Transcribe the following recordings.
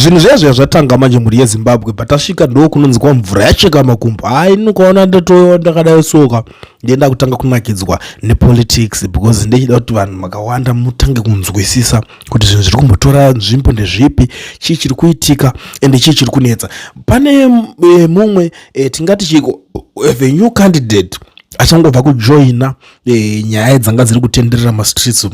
zvinhu zvezvo zvatanga manje muri yeZimbabwe but asvika ndo kunonzi kwa mvura yacheka makumbo nikaona ndakadai soka ndienda kutanga kunakidzwa nepolitics because ndechida kuti vanhu makawanda mutange kunzwisisa kuti zvinhu zviri kumbotora nzvimbo ndezvipi chii chiri kuitika ende chii chiri kunetsa. Pane mumwe tingati chiko the new candidate achangobva kujoina nyaya dzanga dziri kutenderera mastreets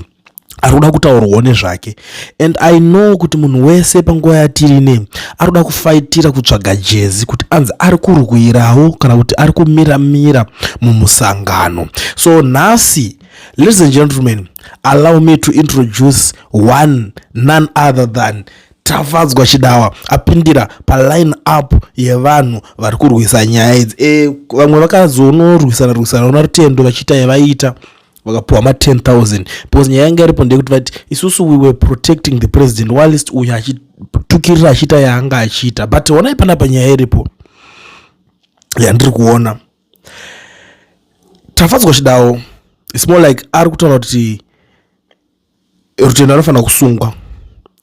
arikuda kutaurwawo nezvake and I know kuti munhu wese panguva yatiri ne arikuda kufaitira kutsvaga jezi kuti anzi ari kurwirawo kana kuti ari kumiramira mumusangano. So nhasi, ladies and gentlemen, allow me to introduce none other than Tafadzwa Chidawa apindira pa line up yevanhu vari kurwisa nyaya idzi. Vamwe vakazonorwisana una Rutendo vachita yavaita vakapuwa ma 10,000 because nyaya yanga iripo ndekuti vati isusu we were protecting the president whilst uyu achitukirira achita yaanga achiita. But onai panapa nyaya iripo yandiri kuona Tafadzwa Chidawa it's more like ari kutaura kuti Rutendo anofanira kusungwa.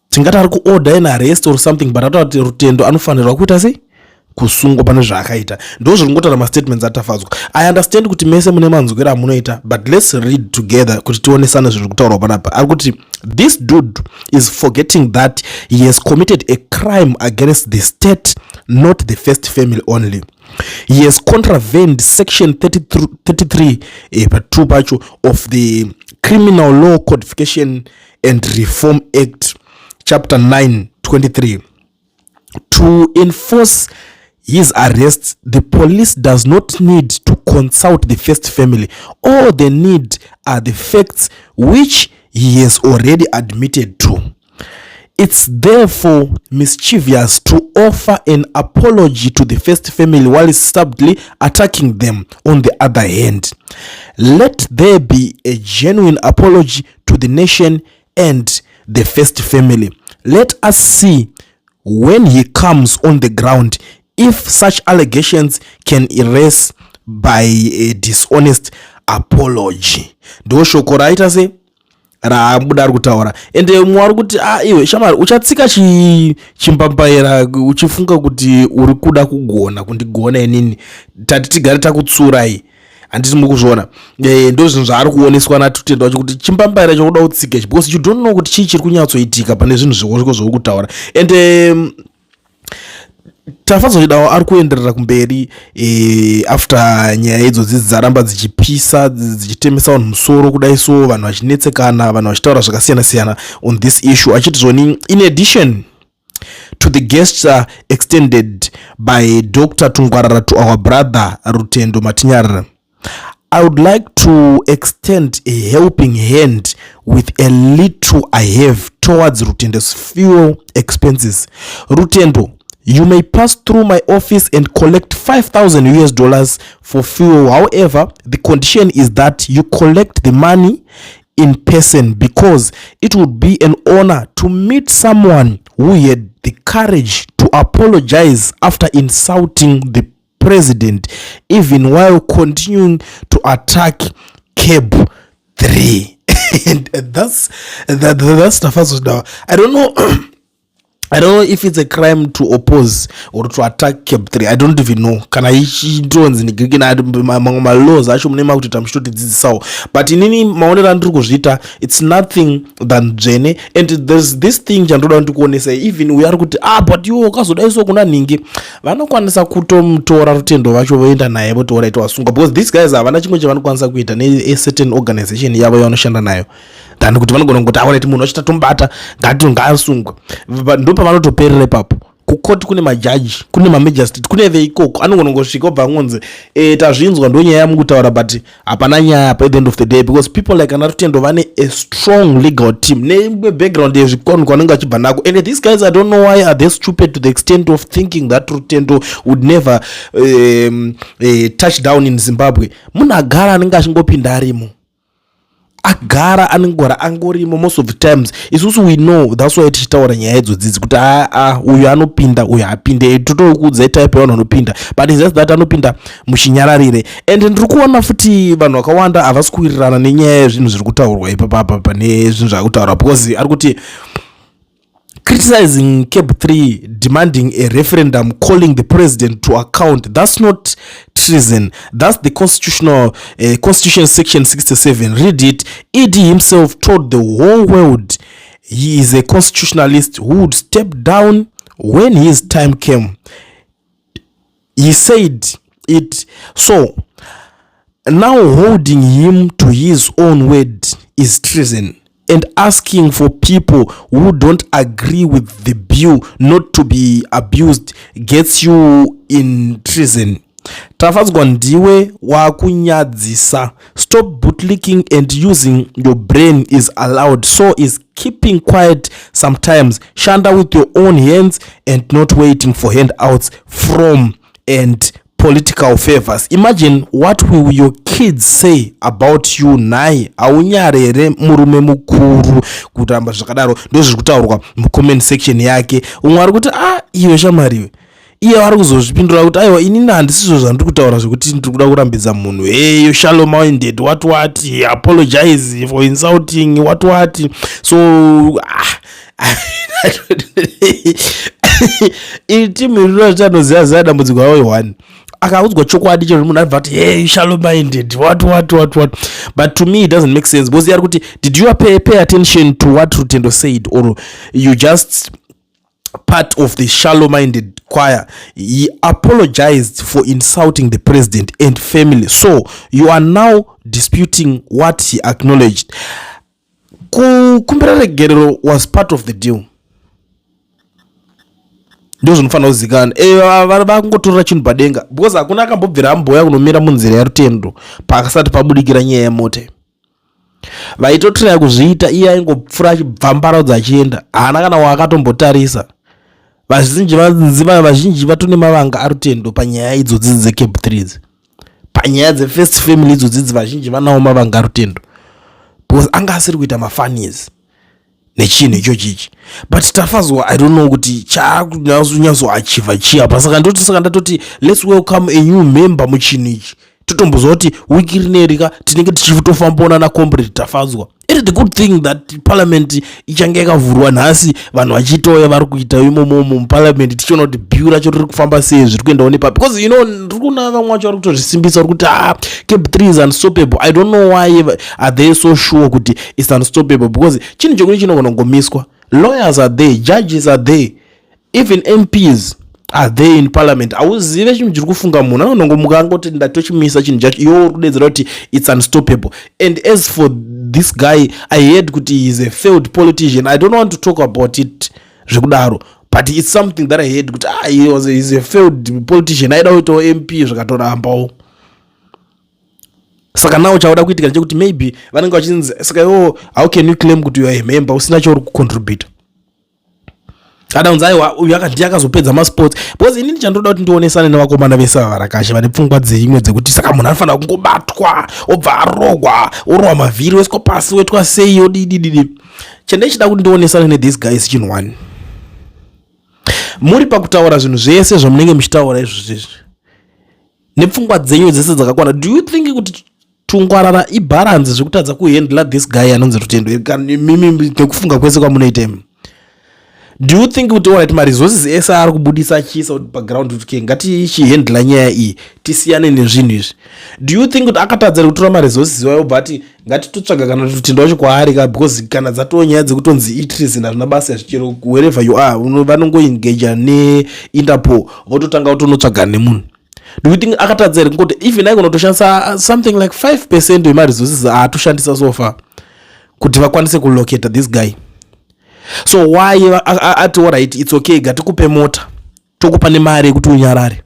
Tingati ari kuorder an arrest or something but ataura kuti Rutendo anofanirwa kuita sei kusungwa pane zvaakaita. Ndo zviri kungotaura ma-statements atafadzwa. I understand kuti mese mune manzwiro amunoita but let's read together kuti tionesane zviri kutaurwa panapa. Ari kuti this dude is forgetting that he has committed a crime against the state, not the first family only. He has contravened section 33 2 pacho of the Criminal Law Codification and Reform Act chapter 9/23. To enforce his arrest, the police does not need to consult the first family. All they need are the facts which he has already admitted to. It's therefore mischievous to offer an apology to the first family while stubbornly attacking them on the other hand. Let there be a genuine apology to the nation and the first family. Let us see when he comes on the ground if such allegations can erase by a dishonest apology. Ndo shoko raita se rabuda ari kutaura ende mwari kuti iwe shamari uchatsika chimbambaira uchifunga kuti uri kuda kugona kundigona inini tati tigare takutsurai handiti mukuzviona. Ndo zvinhu zvaari kuoneswa naTutendo wacho kuti chimbambaira chokuda kutsika because you don't know kuti chii chiri kunyatsoitika pane zvinhu zviko zviri kutaura ende Tafadzwa Chidawa ari kuenderera kumberi after nyaya idzodzi dzaramba dzichipisa dzichitemesa vanhu musoro kudai so vanhu vachinetsekana vanhu vachitaura zvakasiyana siyana on this issue achiti zvoni in addition to the guests extended by Dr. Tungwarara to our brother Rutendo Matinyarara, I would like to extend a helping hand with a little I have towards Rutendo's fuel expenses. Rutendo, you may pass through my office and collect $5,000 for fuel. However, the condition is that you collect the money in person because it would be an honor to meet someone who had the courage to apologize after insulting the president even while continuing to attack cab 3. And that's Tafadzwa Chidawa. I don't know if it's a crime to oppose or to attack cab 3. I don't even know. Kana ichitonzi ni Greek na ma laws acho munema kuti tamshoti dzidzisawo. But inini maonera ndiri kuzvita it's nothing than dzvene and there's this thing jandoda ndikuonesa even we are kuti but you ukazodaiso kuna ningi vanokwanisa kutomutora Rutendo vacho voenda naye votora ita wasunga because these guys havana chimwe chavanokwanisa kuita ne a certain organization yavo yavanoshanda nayo than kuti vanogona kuti aoneti munhu achita tombata ngaasungwe. Ndo pavanotoperera ipapo kukoti kune majaji kune mamagistrate kune veikoko anogona ngosvika obva ngonze tazvinzwa ndo nyaya yamukutaura but hapana nyaya at the end of the day because people like Rutendo vane a strong legal team ne background yezvikonu kwanenge achibva nako and these guys I don't know why are they stupid to the extent of thinking that Rutendo would never touch down in Zimbabwe. Munhu agara anenge achingopinda arimo agara anengora angorimo most of the times isusu we know that's why tichitaura nyaya idzodzi kuti uyu anopinda uyu apinde totokudza type yavanhu vanopinda but is just that anopinda mushinyararire and ndiri kuona futi vanhu vakawanda havasi kuwirirana nenyaya yezvinhu zviri kutaurwa ipapa pane zvinhu zvakutaurwa because ari kuti criticizing Cab 3, demanding a referendum, calling the president to account. That's not treason. That's the Constitution section 67. Read it. ED himself told the whole world he is a constitutionalist who would step down when his time came. He said it. So now holding him to his own word is treason, and asking for people who don't agree with the bill not to be abused gets you in treason. Tafadzwa ndiwe wakunyadzisa. Stop bootlicking and using your brain is allowed. So is keeping quiet sometimes. Shanda with your own hands and not waiting for handouts from and political favors. Imagine what will your kids say about you. Nai aunyarere murume mukuru kutamba zvakadaro ndozviri kutaurwa mucomment section yake. Umwe ari kuti iwe shamariwe, iye vari kuzozvipindura kuti aiwa inini handisizvo zvandiri kutaura zvokuti ndiri kuda kurambidza munhu. Hey, you shallow minded, what he apologize for insulting what. So iri timu iriro zvitanoziva ziva dambudziko ravo i1 akaudzwa chokwadi chero munhu aribva kuti hey, shallow minded what. But to me it doesn't make sense, because yari kuti did you pay attention to what Rutendo said, or you just part of the shallow minded choir? He apologized for insulting the president and family, so you are now disputing what he acknowledged. Kukumbira regerero was part of the deal. Ndio zvinofanira kuzikana. Vari vakungotorera chinhu padenga, because hakuna akambobvira amboya kunomira munzira yaRutendo pakasati pabudikira nyaya yemota. Vaitotraya kuzviita iye aingopfura achibvambaradza achienda, haana kana waakatombotarisa. Vazhinji vatone mavanga aRutendo panyaya idzodzi dzeCab 3, panyaya dzefirst family idzodzi vazhinji vanawo mavanga aRutendo, because anga asiri kuita mafanis nechinhu ichochichi. But Tafadzwa, I don't know kuti chakunyazoachiva chia, pasaka ndatoti let's welcome a new member muchinhu ichi. Totombozwa kuti wiki rinerika tinenge tichitofambona naComrade Tafadzwa. It is the good thing that parliament ichange yakavhurwa nhasi, vanhu vachitoya vari kuita imomo muparliament, tichiona kuti bill racho riri kufamba sei, zviri kuendawo nepapi. Because you know ndiri kuona vamwe vacho vari kutozvisimbisa vari kuti Cab 3 is unstoppable. I don't know why are they so sure kuti it's unstoppable, because chinhu chekuni chinogona kungomiswa. Lawyers are there, judges are there, even MPs are there in parliament. Auzive chinhu chiri kufunga munhu anongomuka angoti ndatochimisa chinhu chacho, iwo uri kudedzera kuti it's unstoppable. And as for this guy, I heard kuti he is a failed politician. I don't want to talk about it zvekudaro, but it's something that I heard kuti he's a failed politician. Aida kuitawo MP zvakatorambawo. Saka nawo chauda kuitika ndechekuti maybe vanenge vachinzi saka how can you claim kuti you are a member usina chauri kucontribute. Kana unzai uyu akazopedza masports, because inini chandoda kuti ndionesane nevakomana vesa varakasha vane pfungwa dzimwe dzekuti saka munhu anofanira kungobatwa obva arogwa orwa mavhiri weswa pasi wetwa sei odidididi. Chandaichida kuti ndionesane nethese guys chinhu one, muri pakutaura zvinhu zvese zvamunenge muchitaura izvozvi nepfungwa dzenyu dzese dzakakwana, do you think kuti tungwarara ibalance zvekutadza kuhandla this guy anonzi Rutendo mimi nekufunga kwese kwamunoita imi? Do you think kuti alright maresources ese ari kubudisa achiisa kuti paground kuti ngatichihandla nyaya iyi tisiyane nezvinhu izvi? Do you think kuti akatadza kutora maresources wayo but ngatitotsvaga kana Rutendo wacho kwaari ka, because kana dzatoo nyaya dzekutonzi itreason hazvina basa zvichero wherever you are vanongoengage neInterpol vototanga kutonotsvaga nemunhu. Do you think akatadza here kuti even aigona kutoshandisa something like 5% yemaresources aatoshandisa so far kuti vakwanise kulocate this guy? So why ati alright it's okay, gatikupe mota tokupa nemari yekuti unyarare?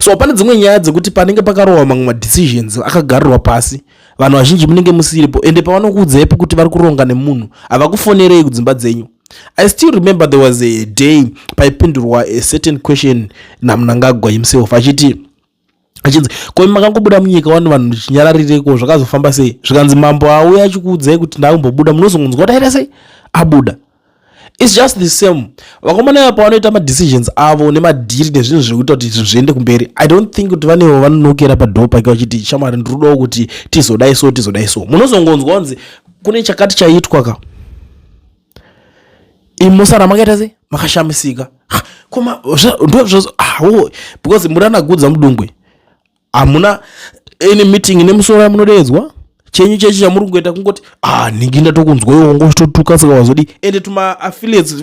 So pane dzimwe nyaya dzekuti panenge pakarohwa mamwe madecisions akagarirwa pasi, vanhu vazhinji munenge musiripo, ende pavanokuudzepo kuti vari kuronga nemunhu havakufonerei kudzimba dzenyu. I still remember there was a day paipindurwa a certain question naMnangagwa himself achinzi ko makangobuda munyika wanu vanhu chinyararireko zvakazofamba sei? Zvikanzi mambo auya achikuudzai kuti ndakumbobuda munozongonzwa kuti aita sei abuda. It's just the same. Vakomana apa vanoita madecisions avo nemadhiri nezvinhu zvekuita kuti zviende kumberi. I don't think kuti vanevo vanonokera padhoo pake vachiti shamwari ndiridawo kuti tizodai so. Munozongonzwa kunzi kune chakati chaitwa ka. imosara makaita sei makashamisika koma because muri anagudza mudungwe hamuna any meeting nemusoro yamunodedzwa chenyu chechi chamuri kungoita kungoti ningi ndatokunzwa iwo ngochitotuka saka wazodi ende tuma affiliates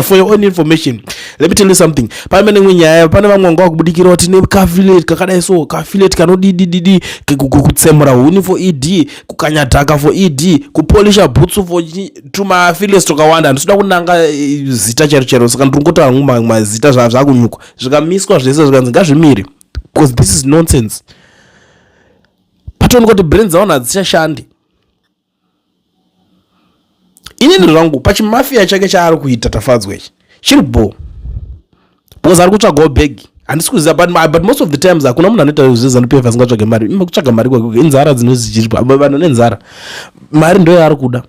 for your own information. Let me tell you something. Pamene mwenyaya pane vamwe vanga vakubudikira kuti ne affiliate kakadai so affiliate kanodidididi kutsemura huni for ED kukanya dhaka for ED kupolisha bhutsu for tuma affiliates tokawanda handisida kunanga zita chero saka ndingoti hangu mazita zvakunyuka zvikamiswa zvese zvikanzi ngazvimire because this is nonsense. Patoni kuti brains zaona hadzichashandi. Inini zvangu pachimafia chake chaari kuita Tafadzwa ichi chiri bo because ari kutsvagawo bhegi handisi kuziva but most of the times hakuna munhu anoita zvezvo anopefa asingatsvage mari kutsvaga mari kwake inzara dzinozichiripa vanhu nenzara mari ndo yaari kuda.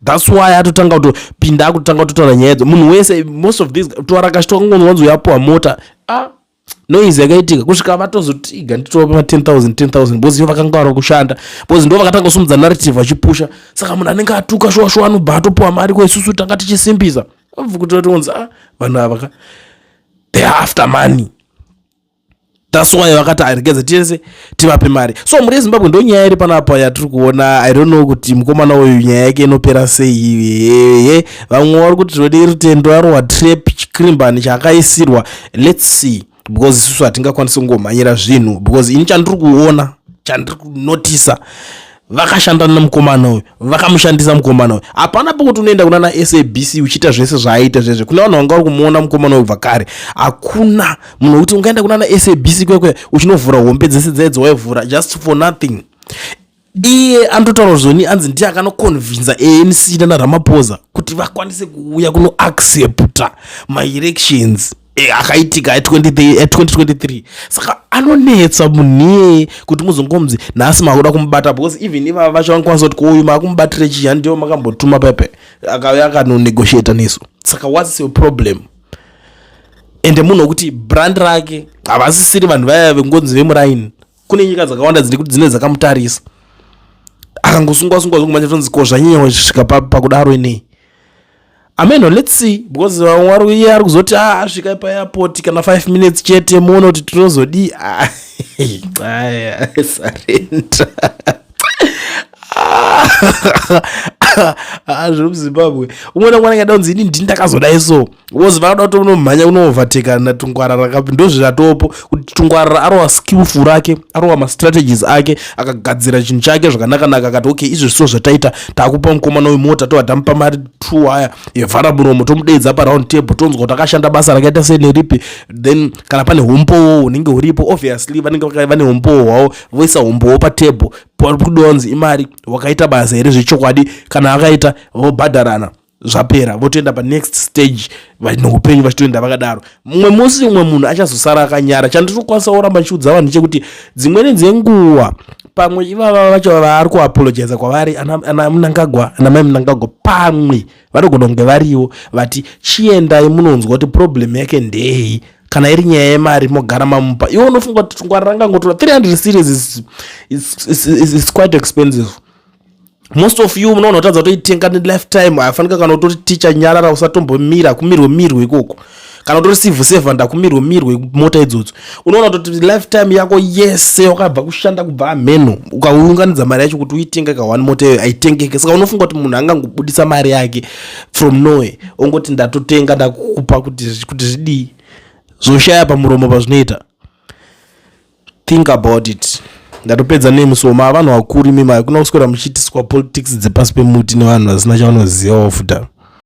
That's why atotanga kutopinda akutanga kutotaura nyaya idzo munhu wese most of these torakashitokangonzwanzi yapuwa mota noizi yakaitika kusvika vatozotiga nditopa 10,000 because ivo vakanga vari kushanda because ndo vakatanga kusumudza narrative vachipusha saka munhu anenge atuka shwa anobva atopuwa mari kwaisusu tanga tichisimbisa abva kutotonzi vanhu ava they are after money. That's why vakati aregedza tese tivape mari. So muri Zimbabwe ndo nyaya iri panapa yatiri kuona. I don't know kuti mukomana uyu nyaya yake inopera sei. Vamwe vari kuti zvode Rutendo arowa trap chikrimbani chakaisirwa. Let's see because isusu hatingakwanisi kungomhanyira zvinhu because ini chandiri kuona chandiri kunotisa vakashanda nemukomana uyu vakamushandisa mukomana uyu hapana pokuti unoenda kuna SABC uchiita zvese zvaaita zvezve kuna vanhu vanga vari kumuona mukomana uyu vhakare hakuna munhu wekuti ungaenda kuna SABC kwekwe uchinovhura hombe dzese dzaedza waivhura just for nothing. Iye anototaura zvoni anzi ndiye akanoconvinza ANC nana Ramaphosa kuti vakwanise kuuya kuno accepta my elections akaitika 2023 saka anonetsa munhu kuti muzongomzi nhasi makuda kumubata because even ivava vacho vanokwanisa kuti kouyu makumubatire chii ndiwo makambotuma pepe akauya akanonegotiata nesu saka what's your problem. Ende munhu wekuti brand rake havasisiri vanhu vaya vengonzi vemuraini kune nyika dzakawanda dziri kuti dzine dzakamutarisa akangosungwa zokumachatonzi ko zvanyanya kusvika pakudaro inei. Ameno, let's see because wari ari kuzoti asvika paairport kana 5 minutes chete muone kuti tinozodi sarenda zvemuzimbabwe umwe namwana ngada kunzi ini ndini ndakazodai so because vanoda kuti unomhanya unoovhateka natungwara rakapi ndozviratopo kuti tungwara arova skillful rake arova mastrategies ake akagadzira chinhu chake zvakanaka akati okay izvi zviso zvataita takupa mukomana uyu mota tohatamupa mari 2 haya yevharaburomo tomudeedza paround table tonzwa kuti akashanda basa rakaita sei neripi then kana pane hombowo unenge uripo obviously vanenge vane hombowo hwavo voisa hombowo patable kudonzi imari wakaita basa here zvechokwadi kana akaita vobhadharana zvapera votoenda panext stage vanoupenyu vachitoenda vakadaro. Mumwe musi umwe munhu achazosara akanyara. Chandinokwanisa kuramba chiudza vanhu chekuti dzimweni dzenguva pamwe ivava vacho vari kuapologiza kwavari ana Mnangagwa ana mai Mnangagwa pamwe vanogona kunge variwo vati chiendai munonzwa kuti problem yake ndei kana iri nyaya yemari mogara mamupa iwo unofunga kuti tungwara rangangotora 300 series is quite expensive. Most of you munoona kutadza kutoitenga ne lifetime afanika kana kuti teacher nyarara usatombomira kumirwe ikoko kana kuti civil servant akumirwe mota idzodzo unoona kuti lifetime yako yese wakabva kushanda kubva ameno ukaunganidza mari yacho kuti uitenga ka one mota iyo aitengeke saka unofunga kuti munhu angangobudisa mari yake from nowhere ongoti ndatotenga ndakukupa kuti zvidii zoshaya pamuromo pazvinoita. Think about it. Ndatopedza nemusoma vanhu vakuru mima kuna kuswera muchitiswa politics dzepasi pemuti nevanhu vasina chavanozivawo futa.